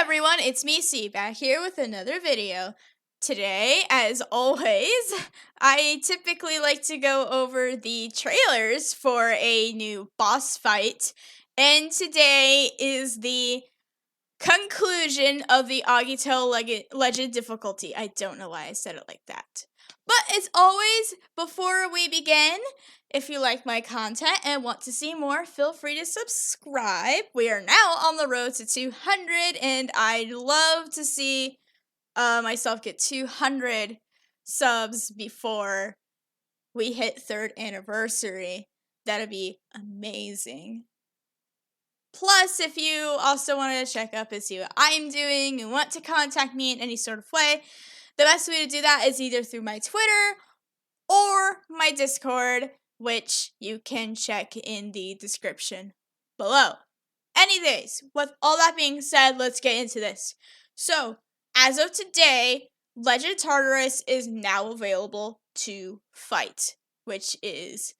everyone, it's me, C, back here with another video. Today, as always, I typically like to go over the trailers for a new boss fight, and today is the conclusion of the AGITO Legend difficulty. I don't know why I said it like that. But as always, before we begin, if you like my content and want to see more, feel free to subscribe. We are now on the road to 200, and I'd love to see myself get 200 subs before we hit 3rd anniversary. That'd be amazing. Plus, if you also wanted to check up and see what I'm doing and want to contact me in any sort of way, the best way to do that is either through my Twitter or my Discord, which you can check in the description below. Anyways, with all that being said, let's get into this. So, as of today, Legend Tartarus is now available to fight, which is...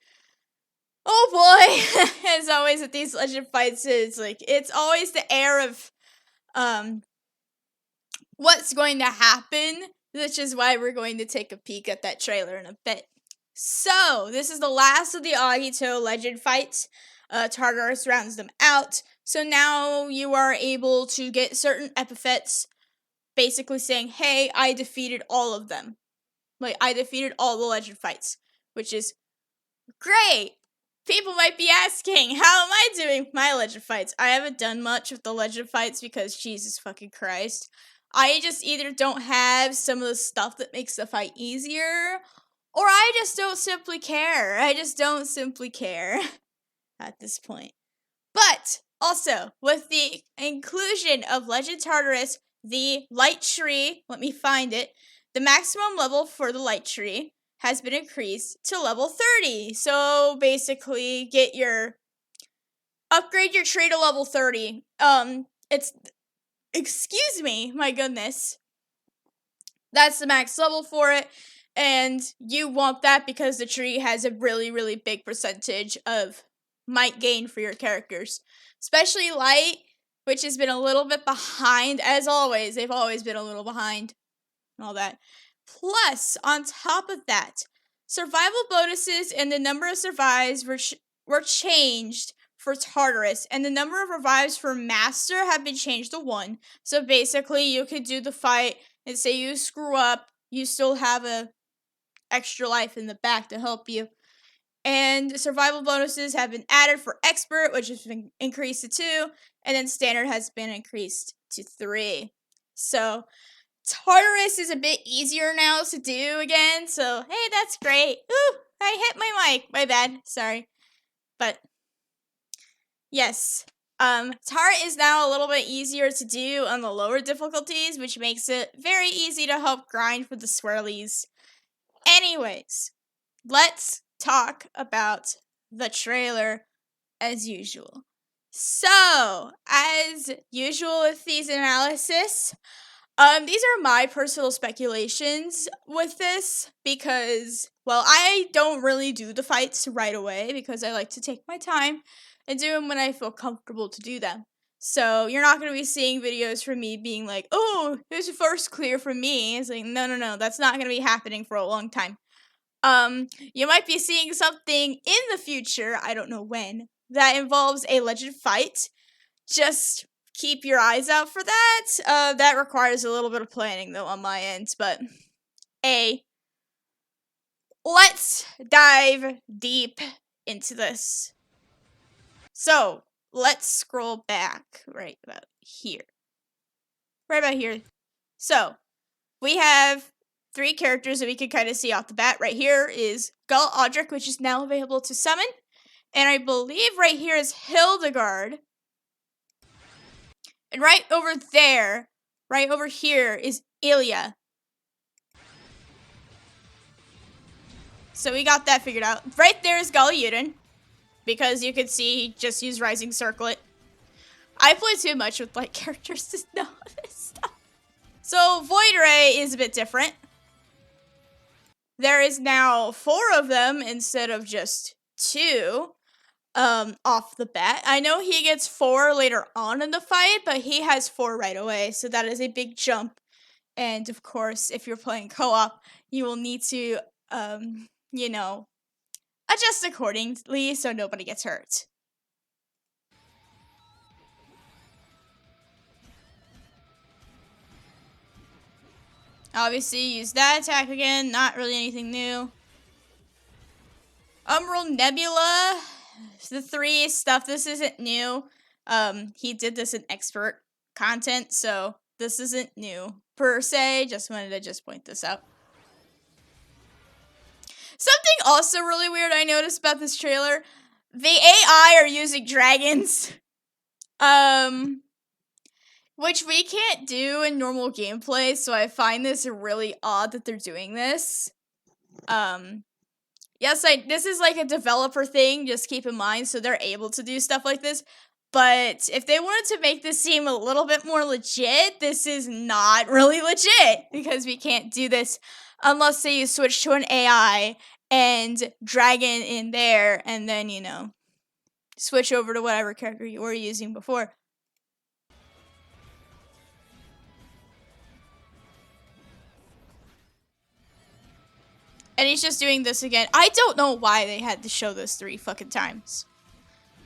oh boy! As always with these Legend fights, it's always the air of, what's going to happen, which is why we're going to take a peek at that trailer in a bit. So, this is the last of the AGITO Legend fights. Tartarus rounds them out, so now you are able to get certain epithets, basically saying, hey, I defeated all of them. Like, I defeated all the Legend fights, which is great! People might be asking, how am I doing with my Legend fights? I haven't done much with the Legend fights because, Jesus fucking Christ, I just either don't have some of the stuff that makes the fight easier, or I just don't simply care. I just don't simply care at this point. But, also, with the inclusion of Legend Tartarus, the Light Tree, let me find it, the maximum level for the Light Tree has been increased to level 30. So basically upgrade your tree to level 30. Excuse me, my goodness. That's the max level for it. And you want that because the tree has a really, really big percentage of might gain for your characters. Especially Light, which has been a little bit behind, as always. They've always been a little behind and all that. Plus, on top of that, survival bonuses and the number of survives were changed for Tartarus, and the number of revives for Master have been changed to 1. So basically, you could do the fight, and say you screw up, you still have a extra life in the back to help you. And survival bonuses have been added for Expert, which has been increased to 2, and then Standard has been increased to 3. So Tartarus is a bit easier now to do again, so hey, that's great. Ooh, I hit my mic. My bad. Sorry. But yes, Tart is now a little bit easier to do on the lower difficulties, which makes it very easy to help grind for the swirlies. Anyways, let's talk about the trailer as usual. So, as usual with these analysis, these are my personal speculations with this because, well, I don't really do the fights right away because I like to take my time and do them when I feel comfortable to do them. So, you're not going to be seeing videos from me being like, oh, here's the first clear from me. It's like, no, that's not going to be happening for a long time. You might be seeing something in the future, I don't know when, that involves a Legend fight. Just keep your eyes out for that. That requires a little bit of planning, though, on my end, but let's dive deep into this. So, let's scroll back right about here. So, we have 3 characters that we can kind of see off the bat. Right here is Gull Audric, which is now available to summon, and I believe right here is Hildegard. And right over there, right over here, is Ilya. So we got that figured out. Right there is Galuyuden, because you can see he just used Rising Circlet. I play too much with light characters to know this stuff. So Void Ray is a bit different. There is now 4 of them instead of just 2. off the bat. I know he gets 4 later on in the fight, but he has 4 right away, so that is a big jump. And of course, if you're playing co-op, you will need to, you know, adjust accordingly so nobody gets hurt. Obviously, use that attack again, not really anything new. Umbral Nebula, the 3 stuff, this isn't new. He did this in expert content, so this isn't new per se. Just wanted to point this out. Something also really weird I noticed about this trailer, the AI are using dragons. Which we can't do in normal gameplay, so I find this really odd that they're doing this. Yes, this is like a developer thing, just keep in mind, so they're able to do stuff like this. But if they wanted to make this seem a little bit more legit, this is not really legit, because we can't do this unless say you switch to an AI and dragon in there, and then, you know, switch over to whatever character you were using before. And he's just doing this again. I don't know why they had to show this 3 fucking times.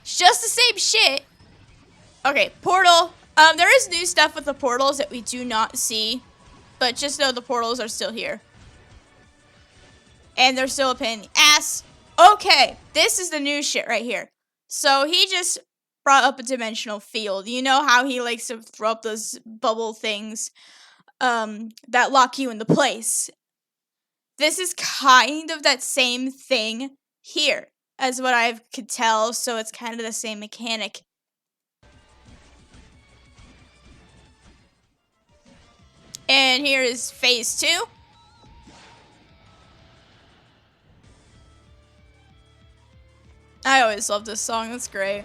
It's just the same shit. Okay, portal. There is new stuff with the portals that we do not see. But just know the portals are still here. And they're still a pain in the ass. Okay, this is the new shit right here. So he just brought up a dimensional field. You know how he likes to throw up those bubble things that lock you into place. This is kind of that same thing here, as what I could tell, so it's kind of the same mechanic. And here is phase 2. I always love this song, it's great.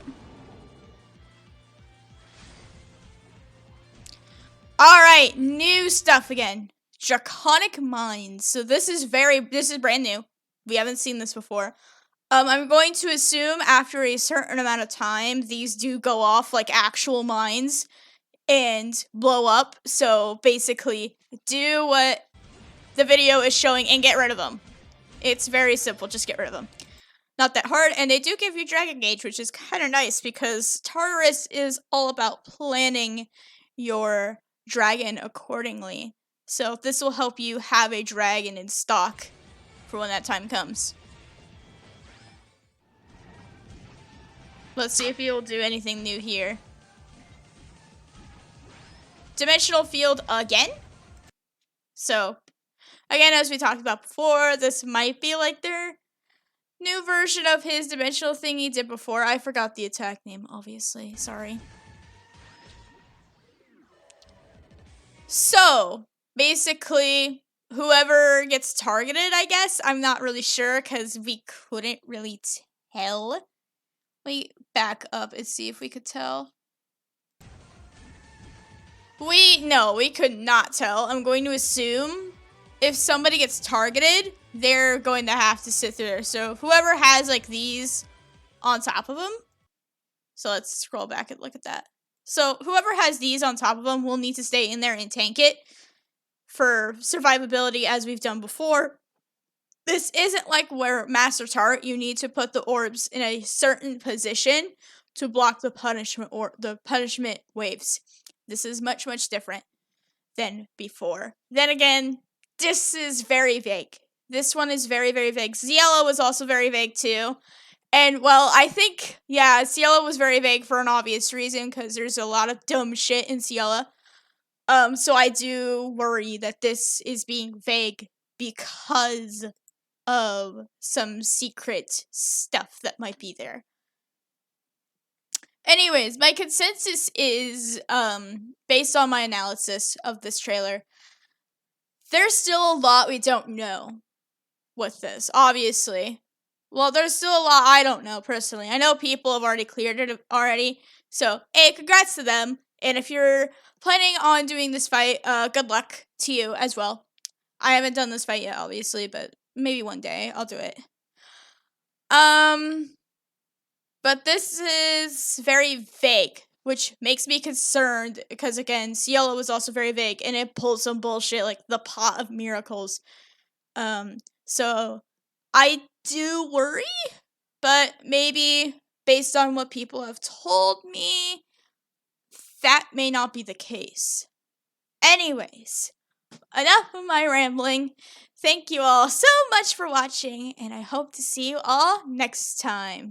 Alright, new stuff again. Draconic Mines. So this is brand new. We haven't seen this before. I'm going to assume after a certain amount of time, these do go off like actual mines and blow up. So basically, do what the video is showing and get rid of them. It's very simple, just get rid of them. Not that hard, and they do give you Dragon Gauge, which is kind of nice because Tartarus is all about planning your dragon accordingly. So this will help you have a dragon in stock for when that time comes. Let's see if he'll do anything new here. Dimensional field again. So, again, as we talked about before, this might be like their new version of his dimensional thing he did before. I forgot the attack name, obviously. Sorry. So, basically, whoever gets targeted, I guess. I'm not really sure because we couldn't really tell. Wait, back up and see if we could tell. No, we could not tell. I'm going to assume if somebody gets targeted, they're going to have to sit there. So whoever has like these on top of them. So let's scroll back and look at that. So whoever has these on top of them will need to stay in there and tank it for survivability as we've done before. This isn't like where Master Tart, you need to put the orbs in a certain position to block the punishment waves. This is much, much different than before. Then again, this is very vague. This one is very, very vague. Cielo was also very vague too. And, well, I think, yeah, Cielo was very vague for an obvious reason, because there's a lot of dumb shit in Cielo. So I do worry that this is being vague because of some secret stuff that might be there. Anyways, my consensus is, based on my analysis of this trailer, there's still a lot we don't know with this, obviously. Well, there's still a lot I don't know, personally. I know people have already cleared it already, so, hey, congrats to them. And if you're planning on doing this fight, good luck to you as well. I haven't done this fight yet, obviously, but maybe one day I'll do it. But this is very vague, which makes me concerned because, again, Cielo was also very vague and it pulled some bullshit like the pot of miracles. So I do worry, but maybe based on what people have told me, that may not be the case. Anyways, enough of my rambling. Thank you all so much for watching, and I hope to see you all next time.